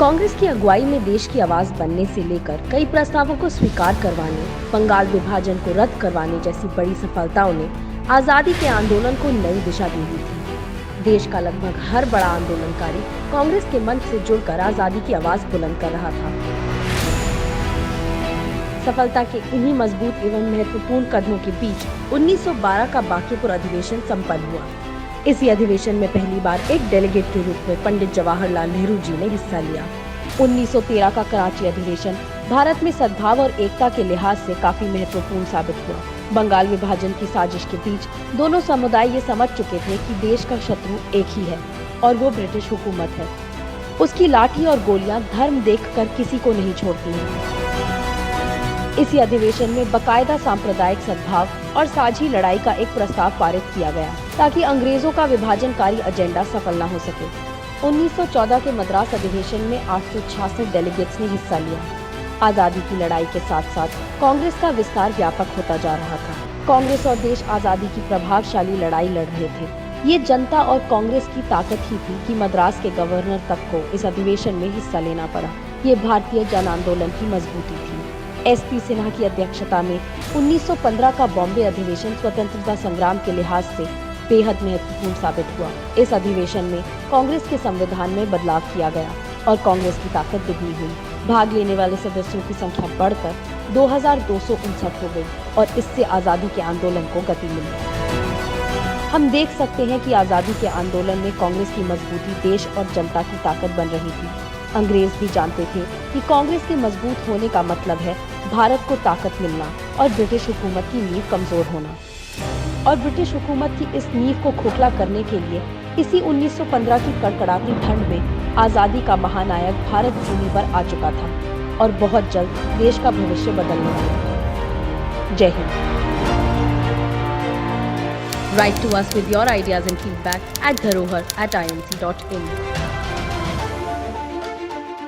कांग्रेस की अगुवाई में देश की आवाज बनने से लेकर कई प्रस्तावों को स्वीकार करवाने, बंगाल विभाजन को रद्द करवाने जैसी बड़ी सफलताओं ने आजादी के आंदोलन को नई दिशा दी हुई थी। देश का लगभग हर बड़ा आंदोलनकारी कांग्रेस के मंच से जुड़कर आजादी की आवाज बुलंद कर रहा था। सफलता के इन्हीं मजबूत एवं महत्वपूर्ण कदमों के बीच 1912 का बांकीपुर अधिवेशन संपन्न हुआ। इसी अधिवेशन में पहली बार एक डेलीगेट के रूप में पंडित जवाहरलाल नेहरू जी ने हिस्सा लिया। 1913 का कराची अधिवेशन भारत में सद्भाव और एकता के लिहाज से काफी महत्वपूर्ण साबित हुआ। बंगाल विभाजन की साजिश के बीच दोनों समुदाय ये समझ चुके थे कि देश का शत्रु एक ही है और वो ब्रिटिश हुकूमत है। उसकी लाठी और गोलियां धर्म देखकर किसी को नहीं छोड़ती हैं। इसी अधिवेशन में बकायदा सांप्रदायिक सद्भाव और साझी लड़ाई का एक प्रस्ताव पारित किया गया ताकि अंग्रेजों का विभाजनकारी एजेंडा सफल न हो सके। 1914 के मद्रास अधिवेशन में 866 डेलीगेट्स ने हिस्सा लिया। आजादी की लड़ाई के साथ साथ कांग्रेस का विस्तार व्यापक होता जा रहा था। कांग्रेस और देश आजादी की प्रभावशाली लड़ाई लड़ रहे थे। ये जनता और कांग्रेस की ताकत ही थी कि मद्रास के गवर्नर तक को इस अधिवेशन में हिस्सा लेना पड़ा। ये भारतीय जन आंदोलन की मजबूती थी। एसपी सिन्हा की अध्यक्षता में 1915 का बॉम्बे अधिवेशन स्वतंत्रता संग्राम के लिहाज से बेहद महत्वपूर्ण साबित हुआ। इस अधिवेशन में कांग्रेस के संविधान में बदलाव किया गया और कांग्रेस की ताकत दुगनी हुई। भाग लेने वाले सदस्यों की संख्या बढ़कर 2259 हो गई और इससे आजादी के आंदोलन को गति मिली। हम देख सकते हैं कि आजादी के आंदोलन में कांग्रेस की मजबूती देश और जनता की ताकत बन रही थी। अंग्रेज भी जानते थे कि कांग्रेस के मजबूत होने का मतलब है भारत को ताकत मिलना और ब्रिटिश हुकूमत की नींव कमजोर होना। और ब्रिटिश हुकूमत की इस नींव को खोखला करने के लिए इसी 1915 की कड़कड़ाती ठंड में आजादी का महानायक भारत भूमि पर आ चुका था और बहुत जल्द देश का भविष्य बदलने वाला। जय Hind. Write to us with your ideas and feedback at dharohar@imc.in.